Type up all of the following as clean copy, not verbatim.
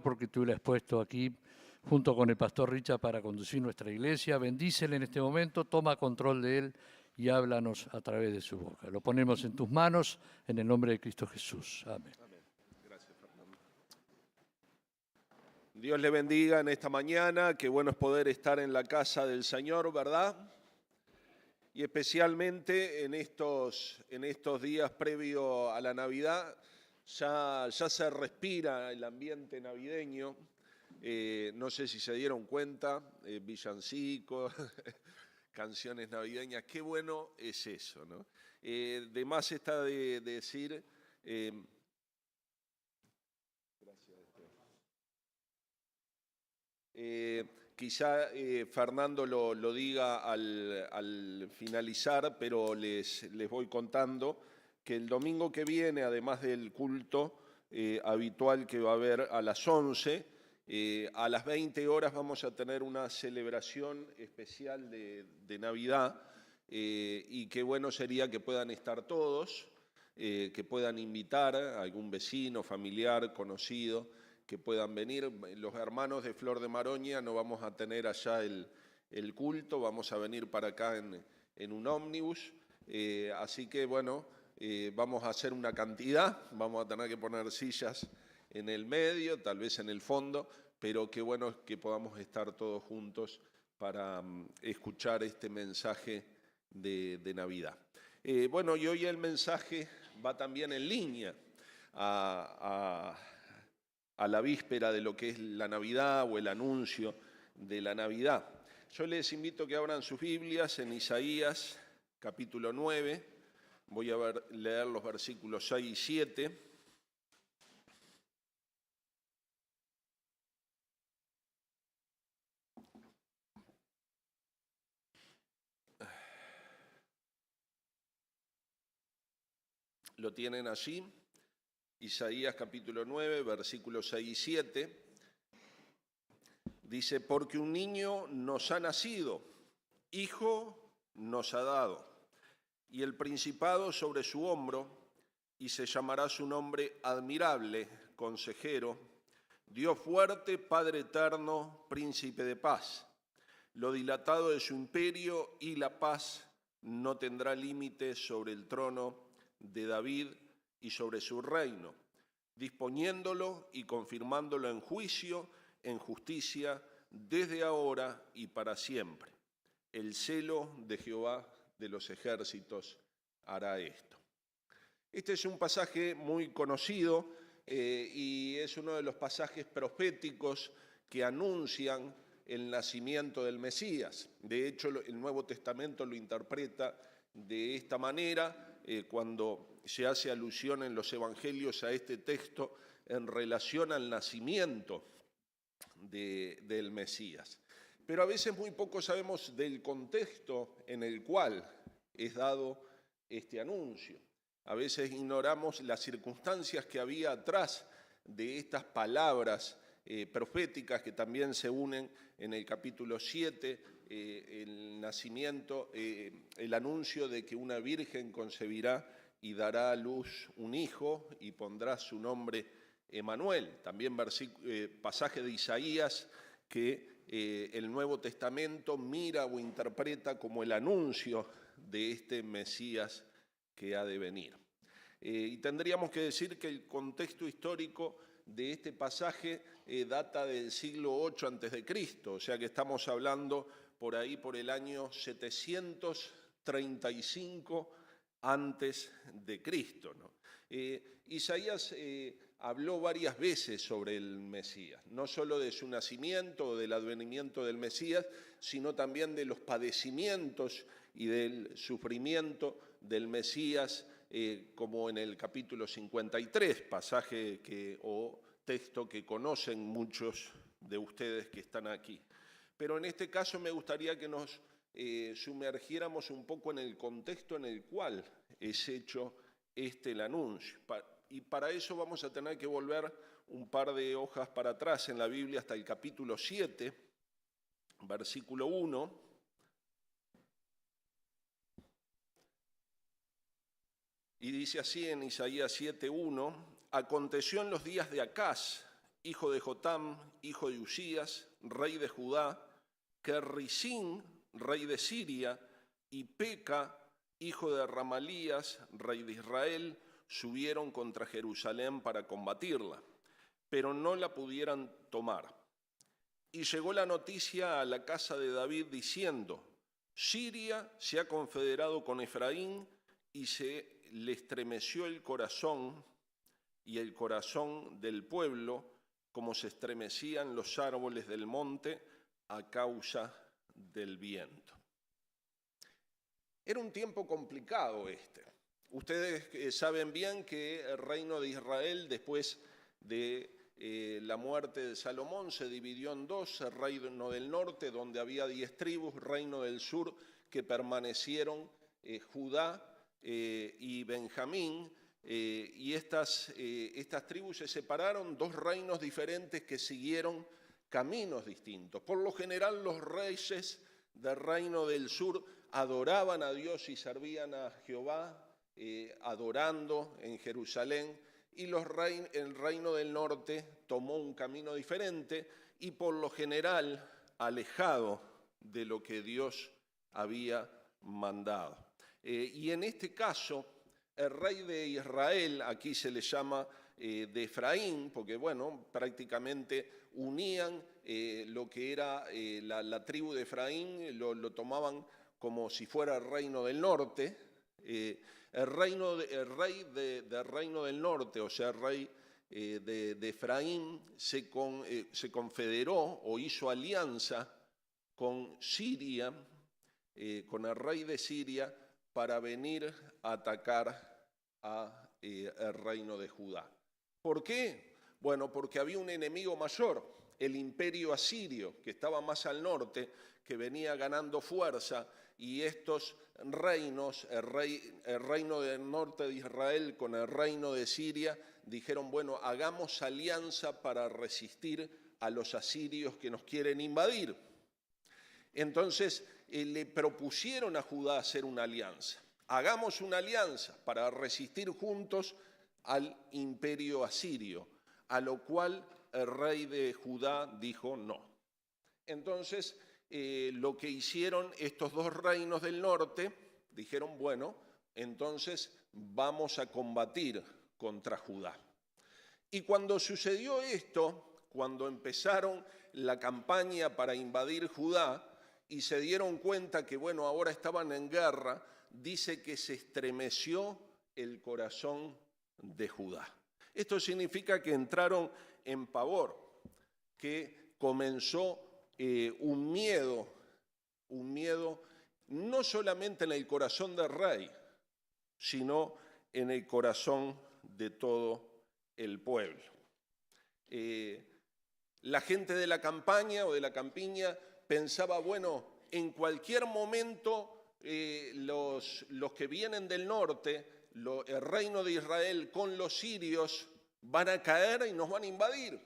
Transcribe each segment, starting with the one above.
porque tú le has puesto aquí junto con el pastor Richard para conducir nuestra iglesia. Bendícele en este momento, toma control de él y háblanos a través de su boca. Lo ponemos en tus manos en el nombre de Cristo Jesús. Amén. Amén. Gracias, Fernando. Dios le bendiga en esta mañana. Qué bueno es poder estar en la casa del Señor, ¿verdad? Y especialmente en estos días previo a la Navidad, ya se respira el ambiente navideño. No sé si se dieron cuenta, villancicos, canciones navideñas, qué bueno es eso, ¿no? De más está de decir, quizá Fernando lo diga al finalizar, pero les voy contando que el domingo que viene, además del culto habitual que va a haber a las 11, a las 20 horas vamos a tener una celebración especial de Navidad y qué bueno sería que puedan estar todos, que puedan invitar a algún vecino, familiar, conocido, que puedan venir. Los hermanos de Flor de Maroña no vamos a tener allá el culto, vamos a venir para acá en un ómnibus, así que bueno, vamos a hacer una cantidad, vamos a tener que poner sillas en el medio, tal vez en el fondo, pero qué bueno es que podamos estar todos juntos para escuchar este mensaje de Navidad. Bueno, y hoy el mensaje va también en línea a la víspera de lo que es la Navidad o el anuncio de la Navidad. Yo les invito a que abran sus Biblias en Isaías, capítulo 9. Voy a leer los versículos 6 y 7. Lo tienen allí. Isaías capítulo 9, versículos 6 y 7, dice, porque un niño nos ha nacido, hijo nos ha dado, y el principado sobre su hombro, y se llamará su nombre admirable, consejero, Dios fuerte, Padre eterno, príncipe de paz. Lo dilatado de su imperio y la paz no tendrá límite sobre el trono de David y sobre su reino, disponiéndolo y confirmándolo en juicio, en justicia, desde ahora y para siempre. El celo de Jehová de los ejércitos hará esto. Este es un pasaje muy conocido y es uno de los pasajes proféticos que anuncian el nacimiento del Mesías. De hecho, el Nuevo Testamento lo interpreta de esta manera cuando se hace alusión en los evangelios a este texto en relación al nacimiento del Mesías. Pero a veces muy poco sabemos del contexto en el cual es dado este anuncio. A veces ignoramos las circunstancias que había atrás de estas palabras proféticas que también se unen en el capítulo 7, el nacimiento, el anuncio de que una virgen concebirá y dará a luz un hijo y pondrá su nombre Emanuel. También pasaje de Isaías que el Nuevo Testamento mira o interpreta como el anuncio de este Mesías que ha de venir. Y tendríamos que decir que el contexto histórico de este pasaje data del siglo 8 a.C., o sea que estamos hablando por ahí por el año 735 a.C., ¿no? Isaías habló varias veces sobre el Mesías, no solo de su nacimiento o del advenimiento del Mesías, sino también de los padecimientos y del sufrimiento del Mesías, como en el capítulo 53, pasaje o texto que conocen muchos de ustedes que están aquí. Pero en este caso me gustaría que nos sumergiéramos un poco en el contexto en el cual es hecho el anuncio. Y para eso vamos a tener que volver un par de hojas para atrás en la Biblia hasta el capítulo 7, versículo 1. Y dice así en Isaías 7:1, aconteció en los días de Acaz, hijo de Jotam, hijo de Usías, rey de Judá, que Risín, rey de Siria, y Peca, hijo de Ramalías, rey de Israel, subieron contra Jerusalén para combatirla, pero no la pudieran tomar. Y llegó la noticia a la casa de David diciendo: Siria se ha confederado con Efraín, y se le estremeció el corazón y el corazón del pueblo, como se estremecían los árboles del monte a causa del viento. Era un tiempo complicado este. Ustedes saben bien que el reino de Israel, después de la muerte de Salomón, se dividió en dos: el reino del norte, donde había 10 tribus, reino del sur, que permanecieron Judá y Benjamín, y estas tribus se separaron, dos reinos diferentes que siguieron caminos distintos. Por lo general, los reyes del reino del sur adoraban a Dios y servían a Jehová, adorando en Jerusalén, y el reino del norte tomó un camino diferente y por lo general alejado de lo que Dios había mandado. Y en este caso, el rey de Israel, aquí se le llama de Efraín, porque bueno, prácticamente unían lo que era la tribu de Efraín, lo tomaban como si fuera el reino del norte. El rey del reino del norte, o sea, el rey de Efraín, se confederó o hizo alianza con Siria, con el rey de Siria, para venir a atacar al reino de Judá. ¿Por qué? Bueno, porque había un enemigo mayor, el imperio asirio, que estaba más al norte, que venía ganando fuerza, y estos reinos, el reino del norte de Israel con el reino de Siria, dijeron: bueno, hagamos alianza para resistir a los asirios que nos quieren invadir. Entonces le propusieron a Judá hacer una alianza. Hagamos una alianza para resistir juntos al imperio asirio, a lo cual el rey de Judá dijo no. Entonces lo que hicieron estos dos reinos del norte, dijeron: bueno, entonces vamos a combatir contra Judá. Y cuando sucedió esto, cuando empezaron la campaña para invadir Judá y se dieron cuenta que, bueno, ahora estaban en guerra, dice que se estremeció el corazón de Judá. Esto significa que entraron en pavor, que comenzó un miedo no solamente en el corazón del rey, sino en el corazón de todo el pueblo. La gente de la campaña o de la campiña pensaba: bueno, en cualquier momento los que vienen del norte, el reino de Israel con los sirios, van a caer y nos van a invadir.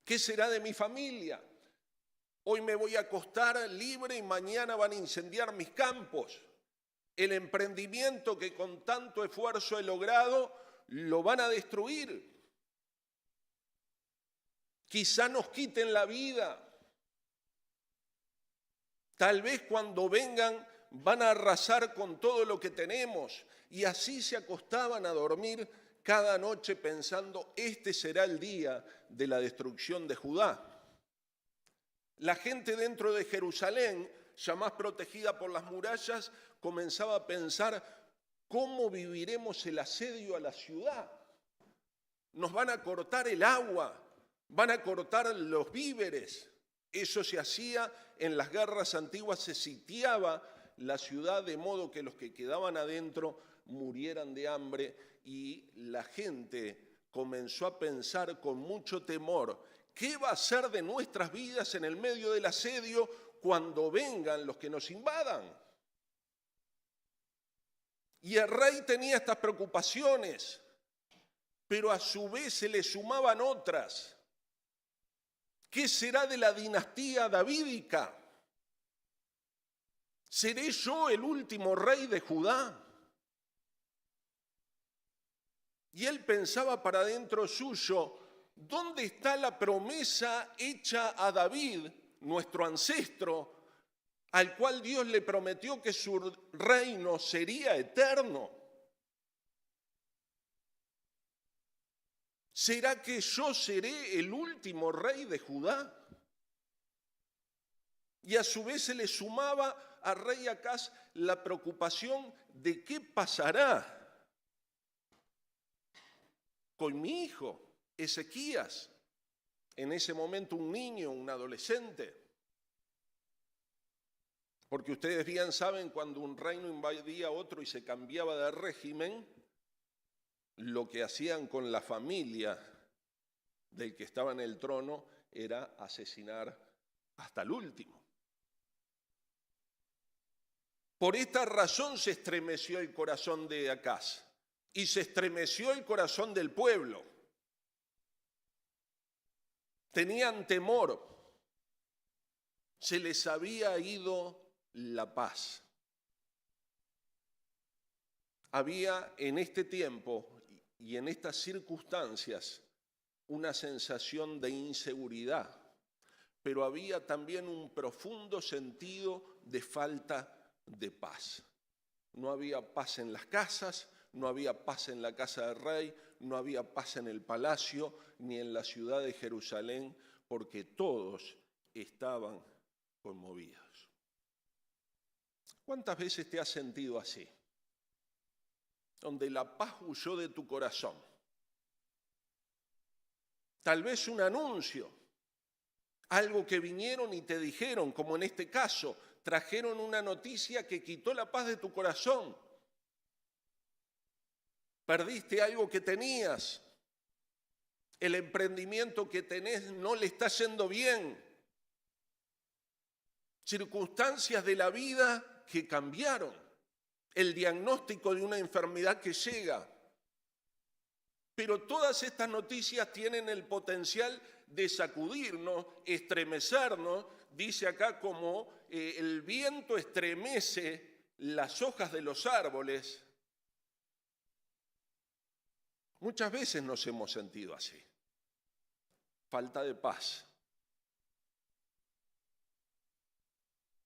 ¿Qué será de mi familia? Hoy me voy a acostar libre y mañana van a incendiar mis campos. El emprendimiento que con tanto esfuerzo he logrado, lo van a destruir. Quizá nos quiten la vida. Tal vez cuando vengan van a arrasar con todo lo que tenemos. Y así se acostaban a dormir cada noche pensando: este será el día de la destrucción de Judá. La gente dentro de Jerusalén, ya más protegida por las murallas, comenzaba a pensar: ¿cómo viviremos el asedio a la ciudad? Nos van a cortar el agua, van a cortar los víveres. Eso se hacía en las guerras antiguas, se sitiaba la ciudad de modo que los que quedaban adentro murieran de hambre, y la gente comenzó a pensar con mucho temor: ¿qué va a ser de nuestras vidas en el medio del asedio cuando vengan los que nos invadan? Y el rey tenía estas preocupaciones, pero a su vez se le sumaban otras. ¿Qué será de la dinastía davídica? ¿Seré yo el último rey de Judá? Y él pensaba para dentro suyo: ¿Dónde está la promesa hecha a David, nuestro ancestro, al cual Dios le prometió que su reino sería eterno? ¿Será que yo seré el último rey de Judá? Y a su vez se le sumaba al rey Acaz la preocupación de qué pasará con mi hijo Ezequías, en ese momento un niño, un adolescente. Porque ustedes bien saben, cuando un reino invadía a otro y se cambiaba de régimen, lo que hacían con la familia del que estaba en el trono era asesinar hasta el último. Por esta razón se estremeció el corazón de Acaz y se estremeció el corazón del pueblo. Tenían temor, se les había ido la paz. Había en este tiempo y en estas circunstancias una sensación de inseguridad, pero había también un profundo sentido de falta de paz. No había paz en las casas, no había paz en la casa del rey, no había paz en el palacio, ni en la ciudad de Jerusalén, porque todos estaban conmovidos. ¿Cuántas veces te has sentido así? Donde la paz huyó de tu corazón. Tal vez un anuncio, algo que vinieron y te dijeron, como en este caso, trajeron una noticia que quitó la paz de tu corazón. Perdiste algo que tenías. El emprendimiento que tenés no le está yendo bien. Circunstancias de la vida que cambiaron. El diagnóstico de una enfermedad que llega. Pero todas estas noticias tienen el potencial de sacudirnos, estremecernos. Dice acá como el viento estremece las hojas de los árboles. Muchas veces nos hemos sentido así. Falta de paz.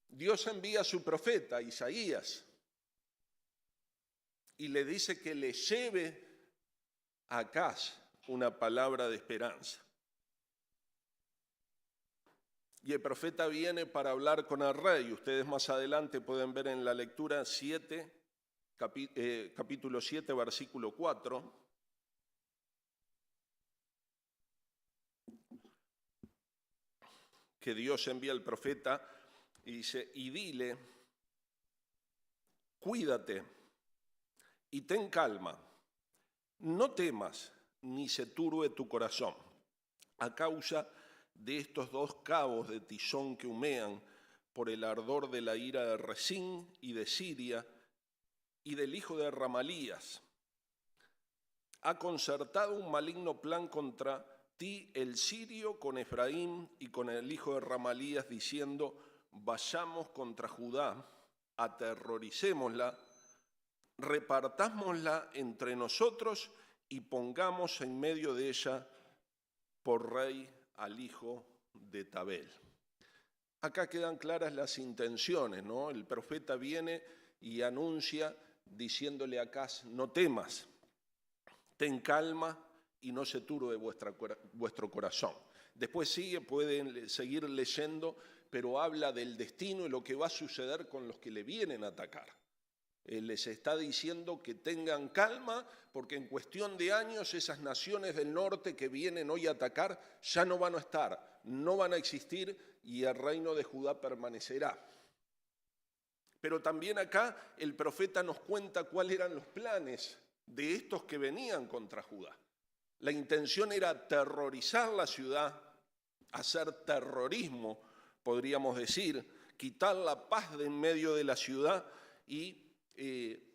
Dios envía a su profeta, Isaías, y le dice que le lleve a Acaz una palabra de esperanza. Y el profeta viene para hablar con el rey. Ustedes más adelante pueden ver en la lectura capítulo 7, versículo 4. Que Dios envía al profeta y dice, y dile, cuídate y ten calma, no temas ni se turbe tu corazón a causa de estos dos cabos de tizón que humean por el ardor de la ira de Resín y de Siria y del hijo de Ramalías. Ha concertado un maligno plan contra ti el sirio con Efraín y con el hijo de Ramalías, diciendo, vayamos contra Judá, aterroricémosla, repartámosla entre nosotros y pongamos en medio de ella por rey al hijo de Tabel. Acá quedan claras las intenciones, ¿no? El profeta viene y anuncia diciéndole a Acaz, no temas, ten calma y no se turbe vuestro corazón. Después pueden seguir leyendo, pero habla del destino y lo que va a suceder con los que le vienen a atacar. Les está diciendo que tengan calma, porque en cuestión de años esas naciones del norte que vienen hoy a atacar ya no van a estar, no van a existir y el reino de Judá permanecerá. Pero también acá el profeta nos cuenta cuáles eran los planes de estos que venían contra Judá. La intención era aterrorizar la ciudad, hacer terrorismo, podríamos decir, quitar la paz de en medio de la ciudad y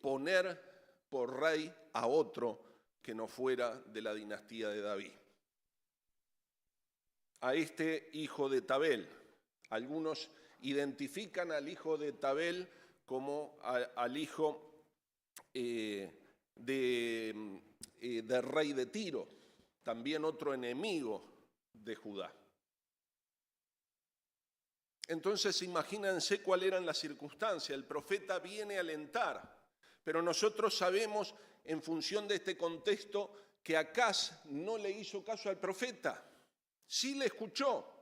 poner por rey a otro que no fuera de la dinastía de David. A este hijo de Tabel, algunos identifican al hijo de Tabel como al hijo del rey de Tiro. también otro enemigo de Judá. Entonces imagínense cuáles eran las circunstancias. El profeta viene a alentar, pero nosotros sabemos en función de este contexto que Acaz no le hizo caso al profeta, sí le escuchó,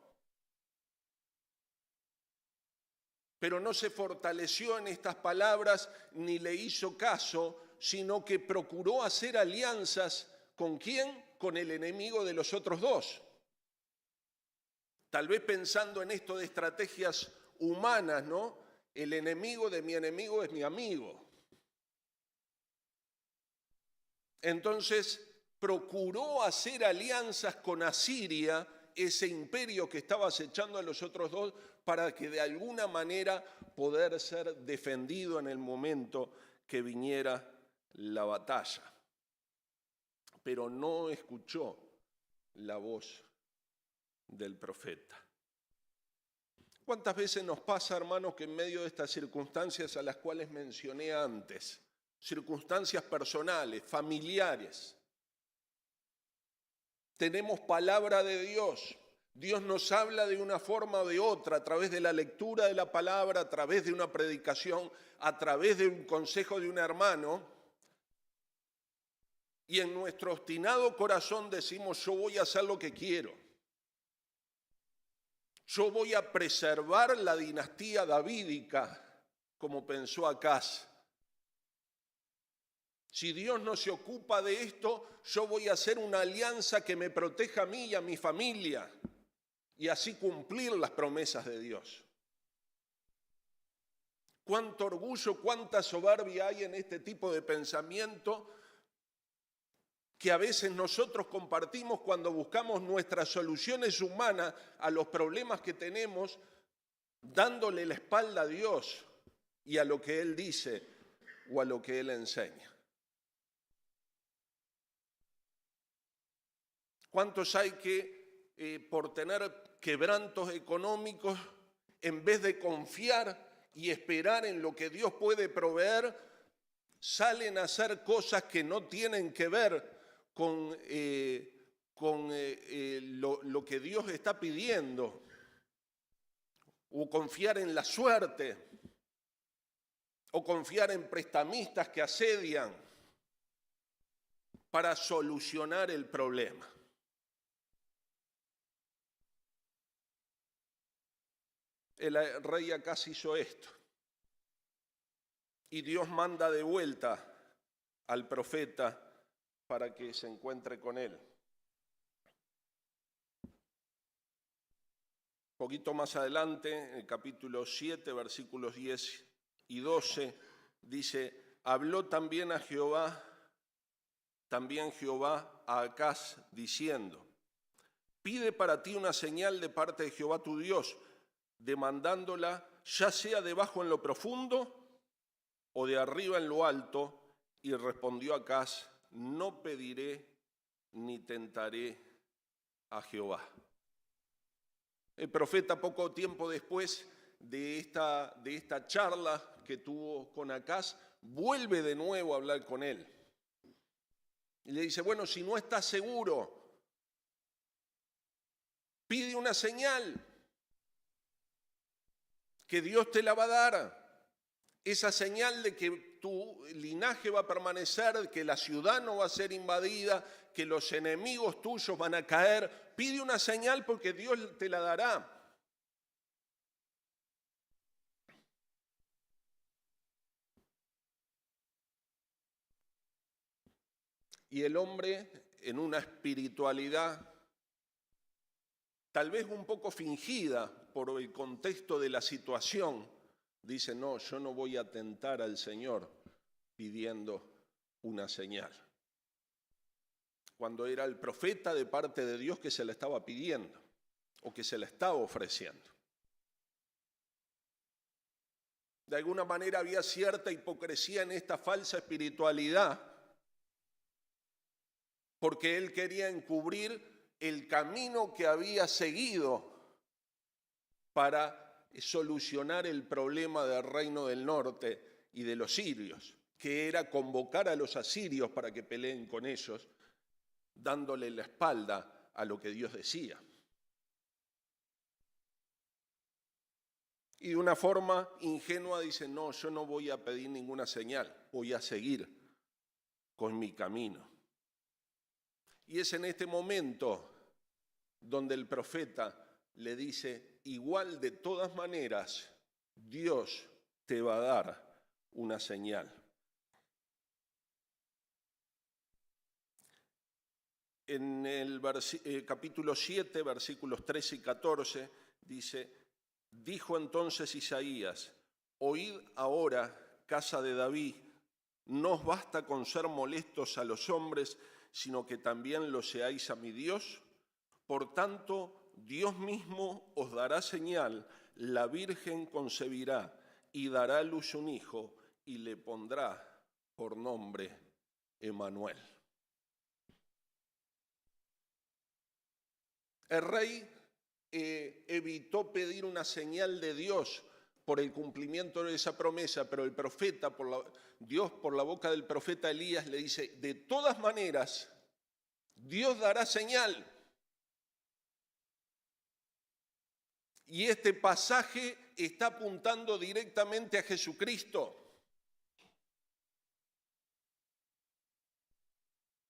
pero no se fortaleció en estas palabras ni le hizo caso, sino que procuró hacer alianzas. ¿Con quién? Con el enemigo de los otros dos. Tal vez pensando en esto de estrategias humanas, ¿no? El enemigo de mi enemigo es mi amigo. Entonces, procuró hacer alianzas con Asiria, ese imperio que estaba acechando a los otros dos, para que de alguna manera poder ser defendido en el momento que viniera la batalla. Pero no escuchó la voz del profeta. ¿Cuántas veces nos pasa, hermanos, que en medio de estas circunstancias a las cuales mencioné antes, circunstancias personales, familiares, tenemos palabra de Dios? Dios nos habla de una forma o de otra, a través de la lectura de la palabra, a través de una predicación, a través de un consejo de un hermano, y en nuestro obstinado corazón decimos: yo voy a hacer lo que quiero. Yo voy a preservar la dinastía davídica, como pensó Acaz. Si Dios no se ocupa de esto, yo voy a hacer una alianza que me proteja a mí y a mi familia, y así cumplir las promesas de Dios. Cuánto orgullo, cuánta soberbia hay en este tipo de pensamiento que a veces nosotros compartimos cuando buscamos nuestras soluciones humanas a los problemas que tenemos, dándole la espalda a Dios y a lo que Él dice o a lo que Él enseña. ¿Cuántos hay que por tener quebrantos económicos, en vez de confiar y esperar en lo que Dios puede proveer, salen a hacer cosas que no tienen que ver con lo que Dios está pidiendo, o confiar en la suerte, o confiar en prestamistas que asedian para solucionar el problema? El rey Acaz hizo esto, y Dios manda de vuelta al profeta para que se encuentre con él. Un poquito más adelante, en el capítulo 7, versículos 10 y 12, dice: habló también Jehová a Acaz, diciendo: pide para ti una señal de parte de Jehová tu Dios, demandándola ya sea debajo en lo profundo o de arriba en lo alto. Y respondió Acaz: no pediré ni tentaré a Jehová. El profeta, poco tiempo después de esta charla que tuvo con Acaz, vuelve de nuevo a hablar con él. Y le dice: bueno, si no estás seguro, pide una señal, que Dios te la va a dar. Esa señal de que tu linaje va a permanecer, que la ciudad no va a ser invadida, que los enemigos tuyos van a caer. Pide una señal porque Dios te la dará. Y el hombre, en una espiritualidad tal vez un poco fingida por el contexto de la situación, dice: no, yo no voy a tentar al Señor pidiendo una señal. Cuando era el profeta de parte de Dios que se la estaba pidiendo o que se la estaba ofreciendo. De alguna manera había cierta hipocresía en esta falsa espiritualidad, porque él quería encubrir el camino que había seguido para solucionar el problema del reino del norte y de los sirios, que era convocar a los asirios para que peleen con ellos, dándole la espalda a lo que Dios decía. Y de una forma ingenua dice, no, yo no voy a pedir ninguna señal, voy a seguir con mi camino. Y es en este momento donde el profeta le dice, igual de todas maneras, Dios te va a dar una señal. En el capítulo 7, versículos 13 y 14, dice, dijo entonces Isaías, oíd ahora, casa de David, no os basta con ser molestos a los hombres, sino que también lo seáis a mi Dios. Por tanto, Dios mismo os dará señal, la Virgen concebirá y dará a luz un hijo y le pondrá por nombre Emmanuel. El rey evitó pedir una señal de Dios por el cumplimiento de esa promesa, pero el profeta, Dios por la boca del profeta Elías le dice, de todas maneras, Dios dará señal. Y este pasaje está apuntando directamente a Jesucristo.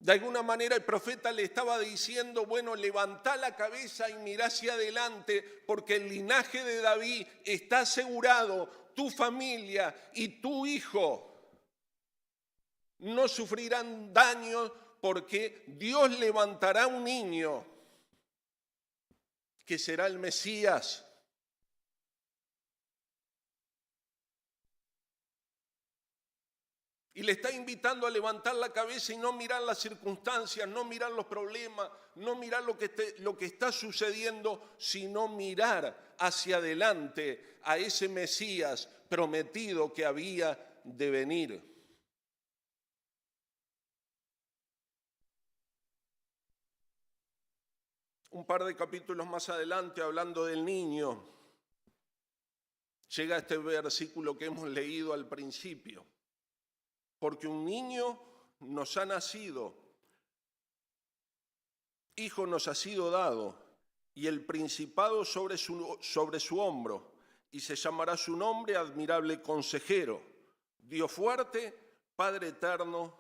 De alguna manera el profeta le estaba diciendo, bueno, levantá la cabeza y mirá hacia adelante, porque el linaje de David está asegurado, tu familia y tu hijo no sufrirán daño, porque Dios levantará un niño que será el Mesías. Y le está invitando a levantar la cabeza y no mirar las circunstancias, no mirar los problemas, no mirar lo que está sucediendo, sino mirar hacia adelante a ese Mesías prometido que había de venir. Un par de capítulos más adelante, hablando del niño, llega este versículo que hemos leído al principio. Porque un niño nos ha nacido, hijo nos ha sido dado, y el principado sobre su hombro, y se llamará su nombre admirable consejero, Dios fuerte, Padre eterno,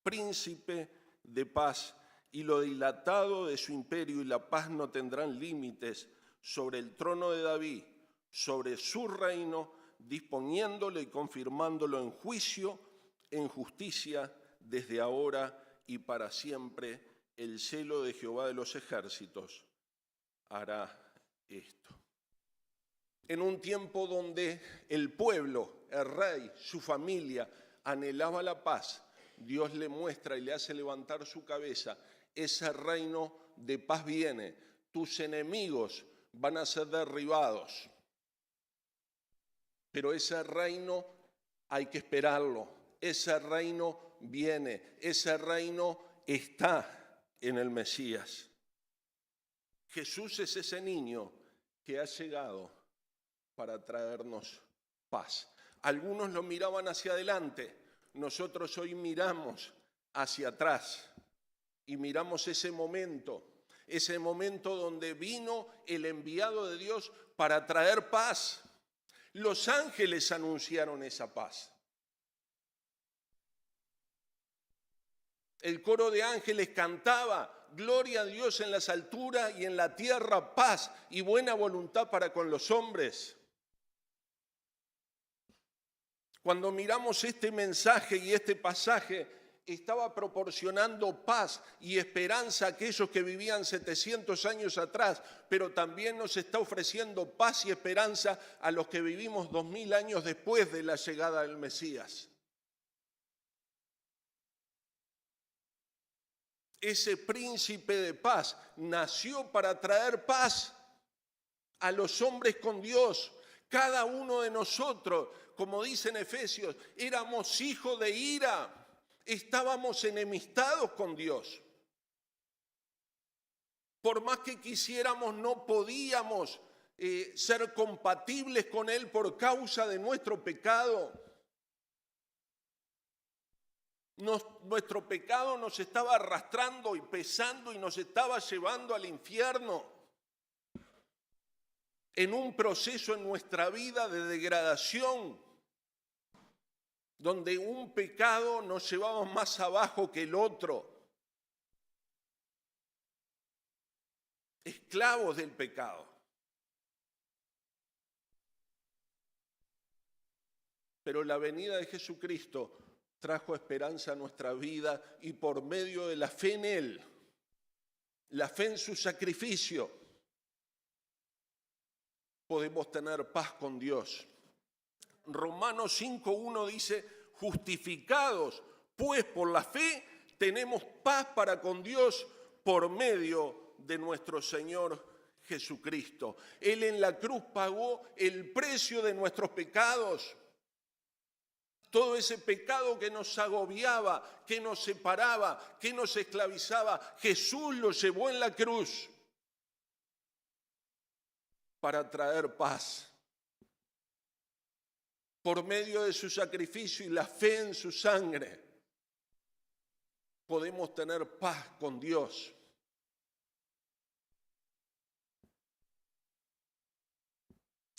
príncipe de paz, y lo dilatado de su imperio y la paz no tendrán límites sobre el trono de David, sobre su reino, disponiéndolo y confirmándolo en juicio, en justicia, desde ahora y para siempre. El celo de Jehová de los ejércitos hará esto. En un tiempo donde el pueblo, el rey, su familia, anhelaba la paz, Dios le muestra y le hace levantar su cabeza. Ese reino de paz viene. Tus enemigos van a ser derribados. Pero ese reino hay que esperarlo. Ese reino viene, ese reino está en el Mesías. Jesús es ese niño que ha llegado para traernos paz. Algunos lo miraban hacia adelante, nosotros hoy miramos hacia atrás y miramos ese momento donde vino el enviado de Dios para traer paz. Los ángeles anunciaron esa paz. El coro de ángeles cantaba, gloria a Dios en las alturas y en la tierra paz y buena voluntad para con los hombres. Cuando miramos este mensaje y este pasaje, estaba proporcionando paz y esperanza a aquellos que vivían 700 años atrás, pero también nos está ofreciendo paz y esperanza a los que vivimos 2000 años después de la llegada del Mesías. Ese príncipe de paz nació para traer paz a los hombres con Dios. Cada uno de nosotros, como dice en Efesios, éramos hijos de ira, estábamos enemistados con Dios. Por más que quisiéramos, no podíamos ser compatibles con Él por causa de nuestro pecado. Nuestro pecado nos estaba arrastrando y pesando y nos estaba llevando al infierno. En un proceso en nuestra vida de degradación, donde un pecado nos llevaba más abajo que el otro. Esclavos del pecado. Pero la venida de Jesucristo trajo esperanza a nuestra vida y por medio de la fe en Él, la fe en su sacrificio, podemos tener paz con Dios. Romanos 5:1 dice, justificados pues por la fe, tenemos paz para con Dios por medio de nuestro Señor Jesucristo. Él en la cruz pagó el precio de nuestros pecados. Todo ese pecado que nos agobiaba, que nos separaba, que nos esclavizaba, Jesús lo llevó en la cruz para traer paz. Por medio de su sacrificio y la fe en su sangre, podemos tener paz con Dios.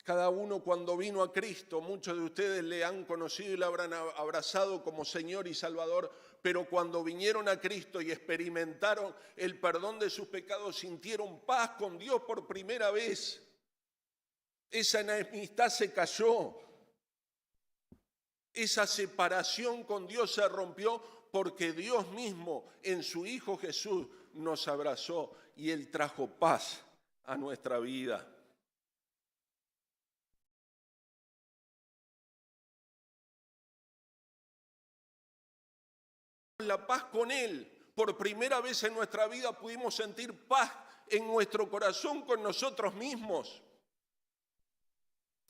Cada uno cuando vino a Cristo, muchos de ustedes le han conocido y le habrán abrazado como Señor y Salvador, pero cuando vinieron a Cristo y experimentaron el perdón de sus pecados, sintieron paz con Dios por primera vez. Esa enemistad se cayó. Esa separación con Dios se rompió porque Dios mismo en su Hijo Jesús nos abrazó y Él trajo paz a nuestra vida. La paz con Él. Por primera vez en nuestra vida pudimos sentir paz en nuestro corazón con nosotros mismos.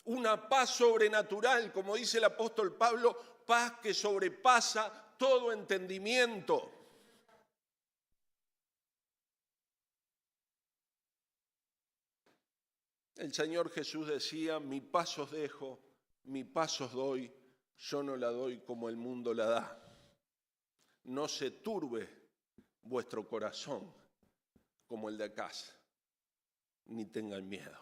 Una paz sobrenatural, como dice el apóstol Pablo, paz que sobrepasa todo entendimiento. El Señor Jesús decía, mi paz os dejo, mi paz os doy, yo no la doy como el mundo la da. No se turbe vuestro corazón como el de acá, ni tengan miedo.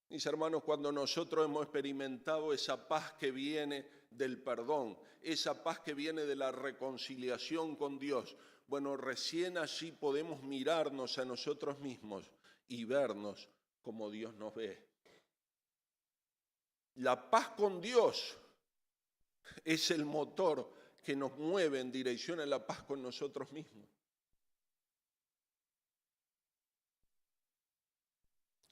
Mis hermanos, cuando nosotros hemos experimentado esa paz que viene del perdón, esa paz que viene de la reconciliación con Dios, bueno, recién allí podemos mirarnos a nosotros mismos y vernos como Dios nos ve. La paz con Dios es el motor que nos mueve en dirección a la paz con nosotros mismos.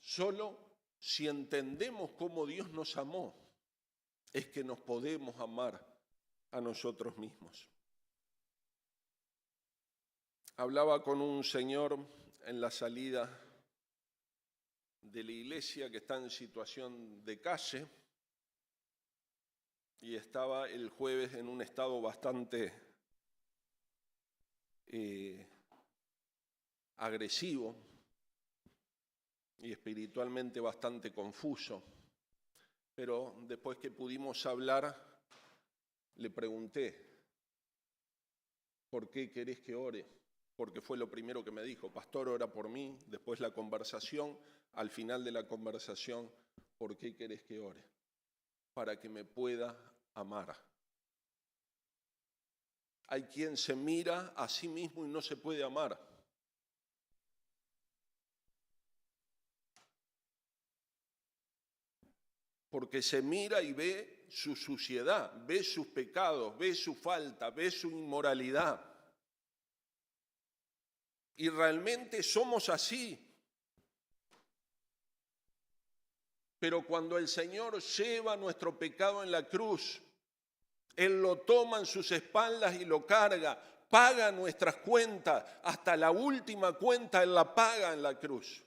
Solo si entendemos cómo Dios nos amó, es que nos podemos amar a nosotros mismos. Hablaba con un señor en la salida de la iglesia que está en situación de calle y estaba el jueves en un estado bastante agresivo y espiritualmente bastante confuso. Pero después que pudimos hablar, le pregunté, ¿por qué querés que ore? Porque fue lo primero que me dijo, pastor, ora por mí. Después la conversación, al final de la conversación, ¿por qué querés que ore? Para que me pueda amar. Hay quien se mira a sí mismo y no se puede amar. Porque se mira y ve su suciedad, ve sus pecados, ve su falta, ve su inmoralidad. Y realmente somos así. Pero cuando el Señor lleva nuestro pecado en la cruz, Él lo toma en sus espaldas y lo carga, paga nuestras cuentas, hasta la última cuenta Él la paga en la cruz.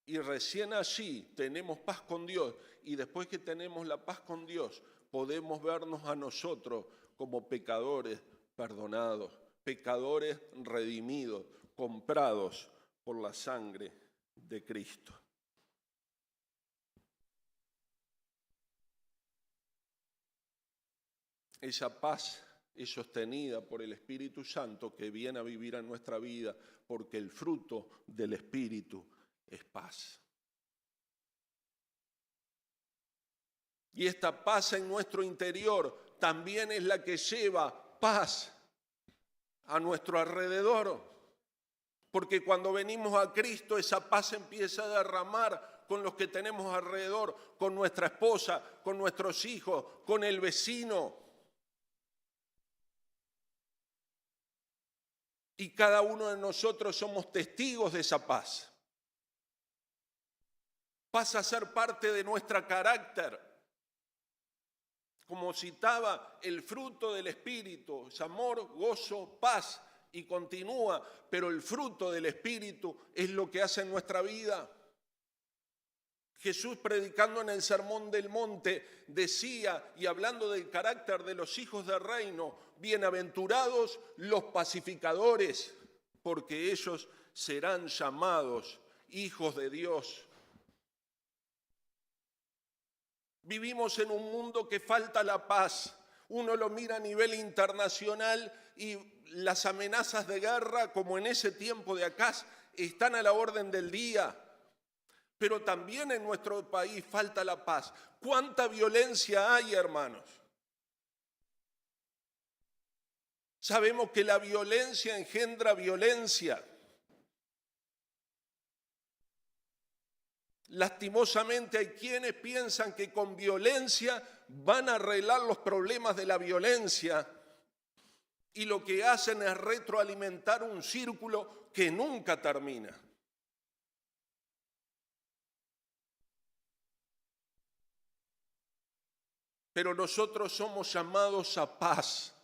Y recién allí tenemos paz con Dios. Y después que tenemos la paz con Dios, podemos vernos a nosotros como pecadores perdonados, pecadores redimidos, comprados por la sangre de Cristo. Esa paz es sostenida por el Espíritu Santo que viene a vivir en nuestra vida, porque el fruto del Espíritu es paz. Y esta paz en nuestro interior también es la que lleva paz a nuestro alrededor. Porque cuando venimos a Cristo, esa paz empieza a derramar con los que tenemos alrededor, con nuestra esposa, con nuestros hijos, con el vecino. Y cada uno de nosotros somos testigos de esa paz. Pasa a ser parte de nuestro carácter. Como citaba, el fruto del Espíritu es amor, gozo, paz, y continúa, pero el fruto del Espíritu es lo que hace en nuestra vida. Jesús, predicando en el Sermón del Monte, decía, y hablando del carácter de los hijos del reino, bienaventurados los pacificadores, porque ellos serán llamados hijos de Dios. Vivimos en un mundo que falta la paz. Uno lo mira a nivel internacional y las amenazas de guerra, como en ese tiempo de Acaz, están a la orden del día. Pero también en nuestro país falta la paz. ¿Cuánta violencia hay, hermanos? Sabemos que la violencia engendra violencia. Lastimosamente hay quienes piensan que con violencia van a arreglar los problemas de la violencia y lo que hacen es retroalimentar un círculo que nunca termina. Pero nosotros somos llamados a paz,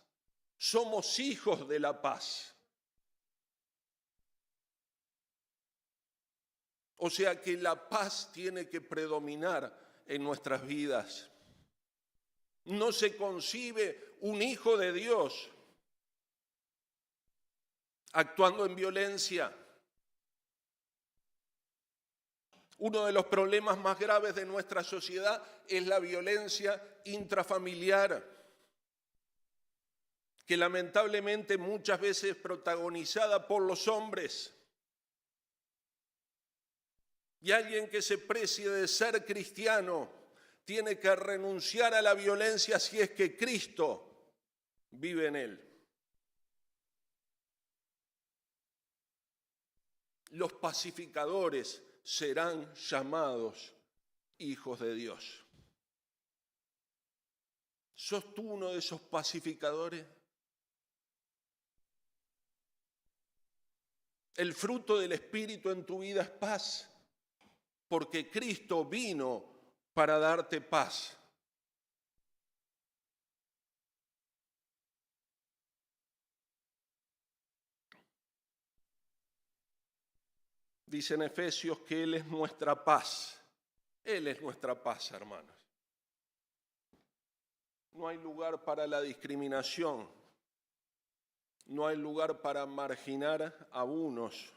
somos hijos de la paz. O sea que la paz tiene que predominar en nuestras vidas. No se concibe un hijo de Dios actuando en violencia. Uno de los problemas más graves de nuestra sociedad es la violencia intrafamiliar, que lamentablemente muchas veces es protagonizada por los hombres. Y alguien que se precie de ser cristiano tiene que renunciar a la violencia si es que Cristo vive en él. Los pacificadores serán llamados hijos de Dios. ¿Sos tú uno de esos pacificadores? El fruto del Espíritu en tu vida es paz, porque Cristo vino para darte paz. Dice en Efesios que Él es nuestra paz. Él es nuestra paz, hermanos. No hay lugar para la discriminación. No hay lugar para marginar a unos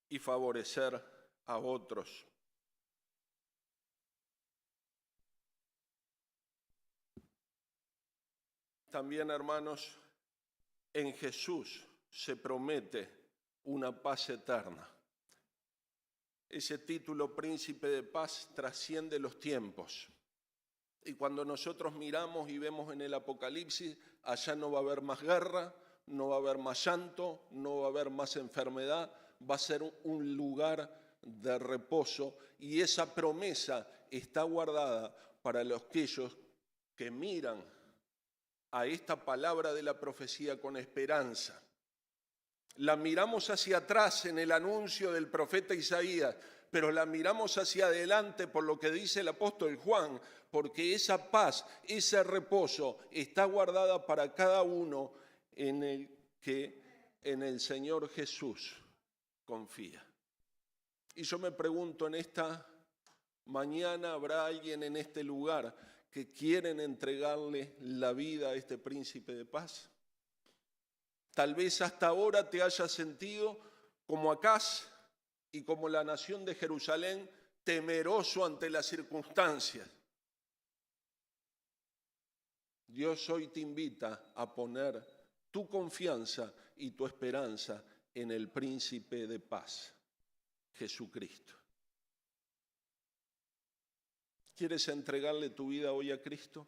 y favorecer a otros. También, hermanos, en Jesús se promete una paz eterna. Ese título, Príncipe de Paz, trasciende los tiempos. Y cuando nosotros miramos y vemos en el Apocalipsis, allá no va a haber más guerra, no va a haber más llanto, no va a haber más enfermedad, va a ser un lugar de reposo. Y esa promesa está guardada para aquellos que miran a esta palabra de la profecía con esperanza. La miramos hacia atrás en el anuncio del profeta Isaías, pero la miramos hacia adelante por lo que dice el apóstol Juan, porque esa paz, ese reposo está guardada para cada uno en el que en el Señor Jesús confía. Y yo me pregunto, en esta mañana habrá alguien en este lugar que quieren entregarle la vida a este príncipe de paz. Tal vez hasta ahora te hayas sentido como Acaz y como la nación de Jerusalén, temeroso ante las circunstancias. Dios hoy te invita a poner tu confianza y tu esperanza en el Príncipe de Paz, Jesucristo. ¿Quieres entregarle tu vida hoy a Cristo?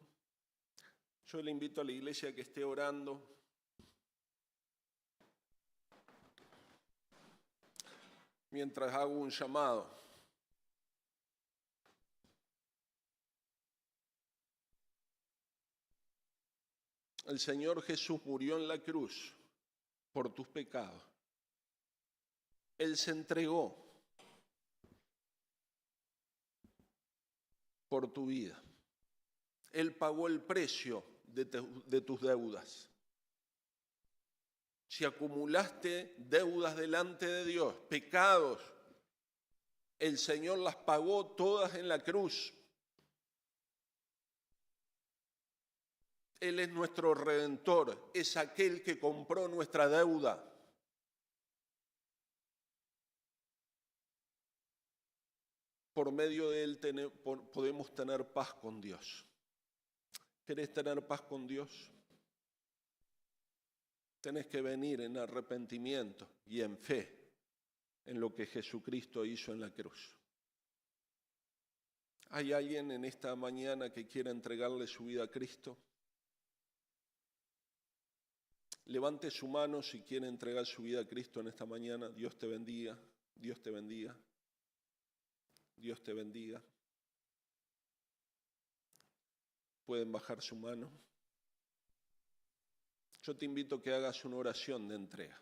Yo le invito a la iglesia que esté orando. Mientras hago un llamado. El Señor Jesús murió en la cruz por tus pecados. Él se entregó por tu vida. Él pagó el precio de tus deudas. Si acumulaste deudas delante de Dios, pecados, el Señor las pagó todas en la cruz. Él es nuestro Redentor, es aquel que compró nuestra deuda. Por medio de Él podemos tener paz con Dios. ¿Querés tener paz con Dios? Tenés que venir en arrepentimiento y en fe en lo que Jesucristo hizo en la cruz. ¿Hay alguien en esta mañana que quiera entregarle su vida a Cristo? Levante su mano si quiere entregar su vida a Cristo en esta mañana. Dios te bendiga, Dios te bendiga, Dios te bendiga. Pueden bajar su mano. Yo te invito a que hagas una oración de entrega.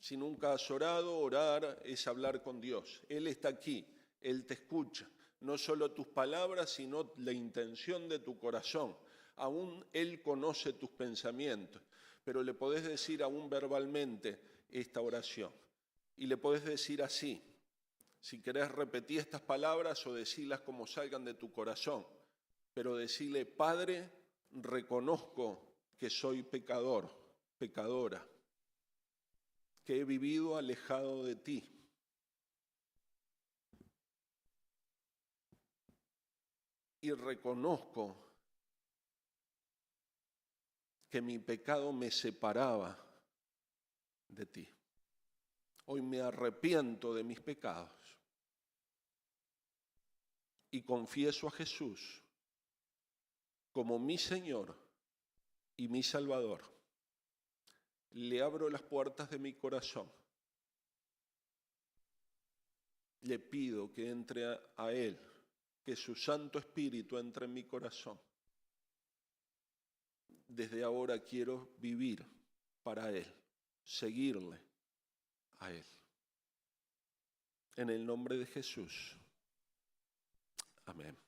Si nunca has orado, orar es hablar con Dios. Él está aquí, Él te escucha. No solo tus palabras, sino la intención de tu corazón. Aún Él conoce tus pensamientos, pero le podés decir aún verbalmente esta oración. Y le podés decir así, si querés repetir estas palabras o decirlas como salgan de tu corazón, pero decirle: Padre, reconozco que soy pecador, pecadora, que he vivido alejado de ti. Y reconozco que mi pecado me separaba de ti. Hoy me arrepiento de mis pecados y confieso a Jesús como mi Señor y mi Salvador. Le abro las puertas de mi corazón. Le pido que entre a Él, que su Santo Espíritu entre en mi corazón. Desde ahora quiero vivir para Él, seguirle a Él. En el nombre de Jesús. Amén.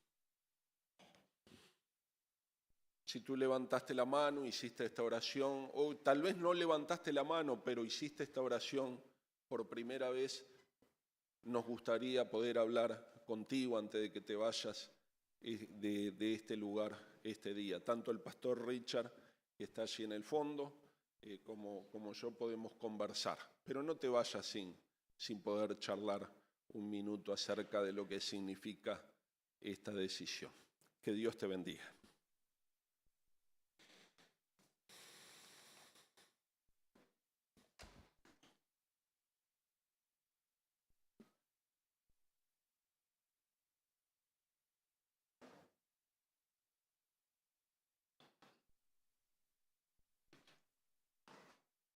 Si tú levantaste la mano, hiciste esta oración, o tal vez no levantaste la mano, pero hiciste esta oración por primera vez, nos gustaría poder hablar contigo antes de que te vayas de este lugar este día. Tanto el pastor Richard, que está allí en el fondo, como yo podemos conversar. Pero no te vayas sin poder charlar un minuto acerca de lo que significa esta decisión. Que Dios te bendiga.